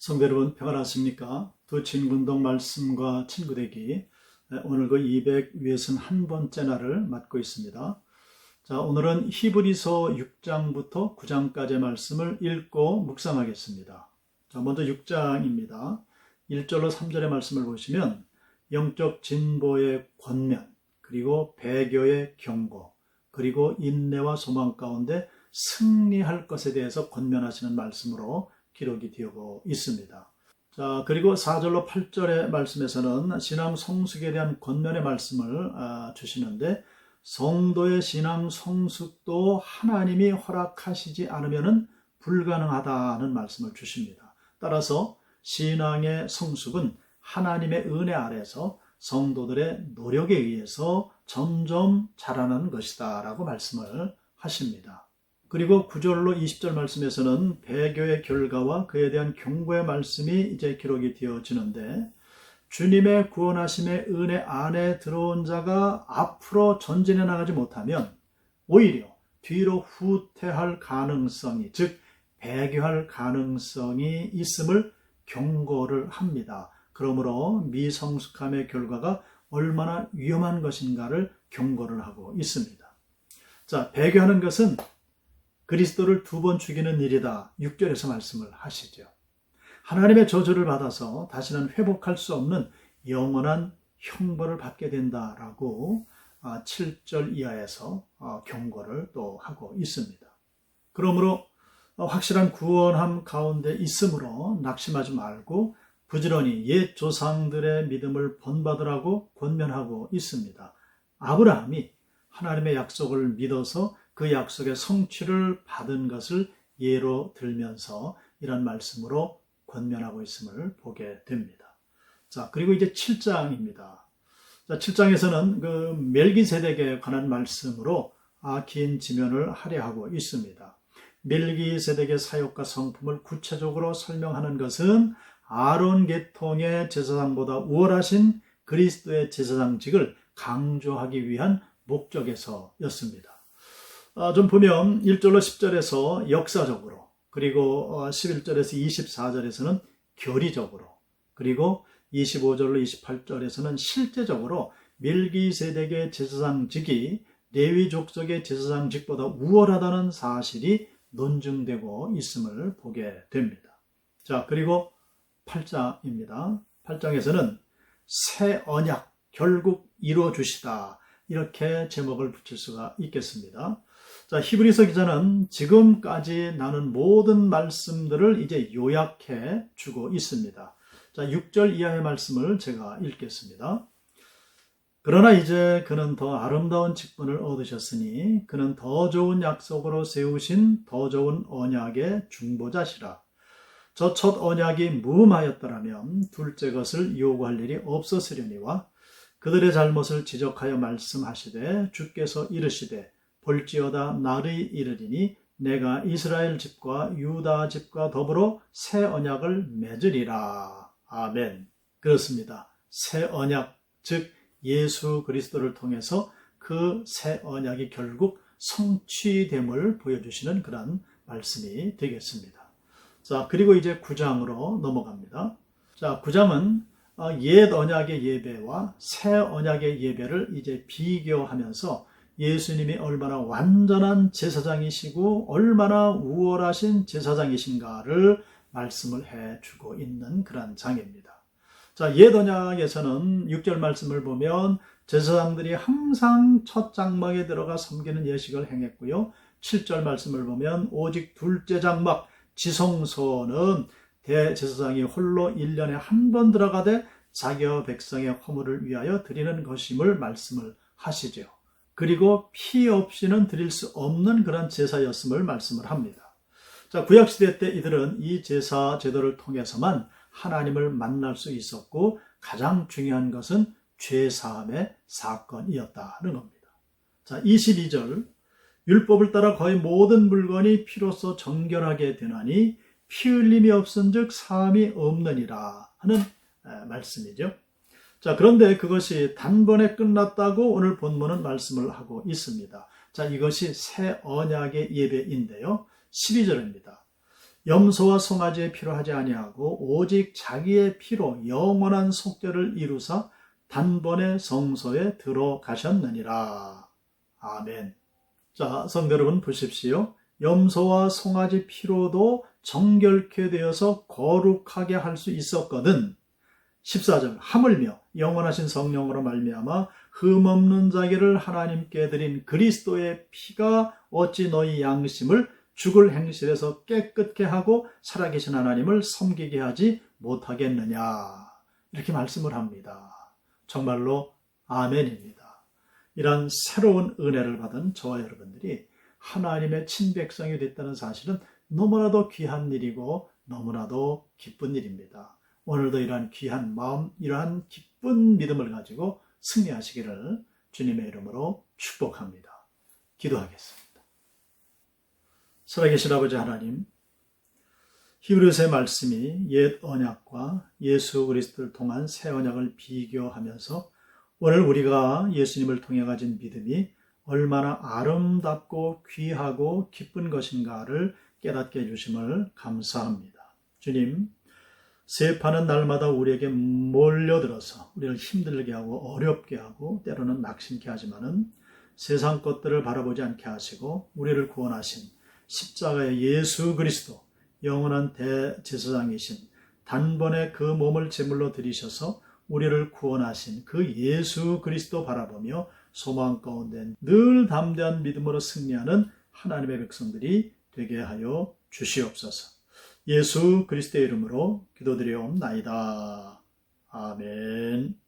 성도 여러분 평안하십니까? 두 친구운동 말씀과 친구되기 오늘 그 261번째 날을 맞고 있습니다. 자, 오늘은 히브리서 6장부터 9장까지의 말씀을 읽고 묵상하겠습니다. 자, 먼저 6장입니다. 1절로 3절의 말씀을 보시면 영적 진보의 권면, 그리고 배교의 경고, 그리고 인내와 소망 가운데 승리할 것에 대해서 권면하시는 말씀으로 기록이 되고 있습니다. 자, 그리고 4절로 8절의 말씀에서는 신앙 성숙에 대한 권면의 말씀을 주시는데, 성도의 신앙 성숙도 하나님이 허락하시지 않으면 불가능하다는 말씀을 주십니다. 따라서 신앙의 성숙은 하나님의 은혜 아래서 성도들의 노력에 의해서 점점 자라는 것이다 라고 말씀을 하십니다. 그리고 9절로 20절 말씀에서는 배교의 결과와 그에 대한 경고의 말씀이 이제 기록이 되어지는데, 주님의 구원하심의 은혜 안에 들어온 자가 앞으로 전진해 나가지 못하면 오히려 뒤로 후퇴할 가능성이, 즉 배교할 가능성이 있음을 경고를 합니다. 그러므로 미성숙함의 결과가 얼마나 위험한 것인가를 경고를 하고 있습니다. 자, 배교하는 것은 그리스도를 두 번 죽이는 일이다. 6절에서 말씀을 하시죠. 하나님의 저주를 받아서 다시는 회복할 수 없는 영원한 형벌을 받게 된다라고 7절 이하에서 경고를 또 하고 있습니다. 그러므로 확실한 구원함 가운데 있으므로 낙심하지 말고 부지런히 옛 조상들의 믿음을 본받으라고 권면하고 있습니다. 아브라함이 하나님의 약속을 믿어서 그 약속의 성취를 받은 것을 예로 들면서 이런 말씀으로 권면하고 있음을 보게 됩니다. 자, 그리고 이제 7장입니다. 자, 7장에서는 그 멜기세덱에 관한 말씀으로 긴 지면을 할애하고 있습니다. 멜기세덱의 사역과 성품을 구체적으로 설명하는 것은 아론 계통의 제사장보다 우월하신 그리스도의 제사장직을 강조하기 위한 목적에서였습니다. 좀 보면 1절로 10절에서 역사적으로, 그리고 11절에서 24절에서는 교리적으로, 그리고 25절로 28절에서는 실제적으로 멜기세덱의 제사장직이 레위 족속의 제사장직보다 우월하다는 사실이 논증되고 있음을 보게 됩니다. 자, 그리고 8장입니다. 8장에서는 새 언약 결국 이루어주시다, 이렇게 제목을 붙일 수가 있겠습니다. 자, 히브리서 기자는 지금까지 나눈 모든 말씀들을 이제 요약해 주고 있습니다. 자, 6절 이하의 말씀을 제가 읽겠습니다. 그러나 이제 그는 더 아름다운 직분을 얻으셨으니 그는 더 좋은 약속으로 세우신 더 좋은 언약의 중보자시라. 저 첫 언약이 무음하였더라면 둘째 것을 요구할 일이 없었으려니와 그들의 잘못을 지적하여 말씀하시되 주께서 이르시되 볼지어다 날이 이르리니 내가 이스라엘 집과 유다 집과 더불어 새 언약을 맺으리라. 아멘. 그렇습니다. 새 언약, 즉 예수 그리스도를 통해서 그 새 언약이 결국 성취됨을 보여주시는 그런 말씀이 되겠습니다. 자, 그리고 이제 9장으로 넘어갑니다. 자, 9장은 옛 언약의 예배와 새 언약의 예배를 이제 비교하면서 예수님이 얼마나 완전한 제사장이시고 얼마나 우월하신 제사장이신가를 말씀을 해주고 있는 그런 장입니다. 자, 옛 언약에서는 6절 말씀을 보면 제사장들이 항상 첫 장막에 들어가 섬기는 예식을 행했고요. 7절 말씀을 보면 오직 둘째 장막 지성소는 대제사장이 홀로 1년에 한 번 들어가되 자기와 백성의 허물을 위하여 드리는 것임을 말씀을 하시죠. 그리고 피 없이는 드릴 수 없는 그런 제사였음을 말씀을 합니다. 자, 구약시대 때 이들은 이 제사 제도를 통해서만 하나님을 만날 수 있었고 가장 중요한 것은 죄사함의 사건이었다는 겁니다. 자, 22절 율법을 따라 거의 모든 물건이 피로써 정결하게 되나니 피 흘림이 없은즉 사함이 없느니라 하는 말씀이죠. 자, 그런데 그것이 단번에 끝났다고 오늘 본문은 말씀을 하고 있습니다. 자, 이것이 새 언약의 예배인데요. 12절입니다. 염소와 송아지의 피로 하지 아니하고 오직 자기의 피로 영원한 속죄를 이루사 단번에 성소에 들어가셨느니라. 아멘. 자, 성도 여러분 보십시오. 염소와 송아지 피로도 정결케 되어서 거룩하게 할 수 있었거든. 14절 하물며 영원하신 성령으로 말미암아 흠없는 자기를 하나님께 드린 그리스도의 피가 어찌 너희 양심을 죽을 행실에서 깨끗게 하고 살아계신 하나님을 섬기게 하지 못하겠느냐. 이렇게 말씀을 합니다. 정말로 아멘입니다. 이런 새로운 은혜를 받은 저와 여러분들이 하나님의 친백성이 됐다는 사실은 너무나도 귀한 일이고 너무나도 기쁜 일입니다. 오늘도 이러한 귀한 마음, 이러한 기쁜 믿음을 가지고 승리하시기를 주님의 이름으로 축복합니다. 기도하겠습니다. 살아계신 아버지 하나님, 히브리서의 말씀이 옛 언약과 예수 그리스도를 통한 새 언약을 비교하면서 오늘 우리가 예수님을 통해 가진 믿음이 얼마나 아름답고 귀하고 기쁜 것인가를 깨닫게 해주심을 감사합니다. 주님, 세파는 날마다 우리에게 몰려들어서 우리를 힘들게 하고 어렵게 하고 때로는 낙심케 하지만은 세상 것들을 바라보지 않게 하시고 우리를 구원하신 십자가의 예수 그리스도 영원한 대제사장이신 단번에 그 몸을 제물로 드리셔서 우리를 구원하신 그 예수 그리스도 바라보며 소망 가운데 늘 담대한 믿음으로 승리하는 하나님의 백성들이 되게 하여 주시옵소서. 예수 그리스도의 이름으로 기도드리옵나이다. 아멘.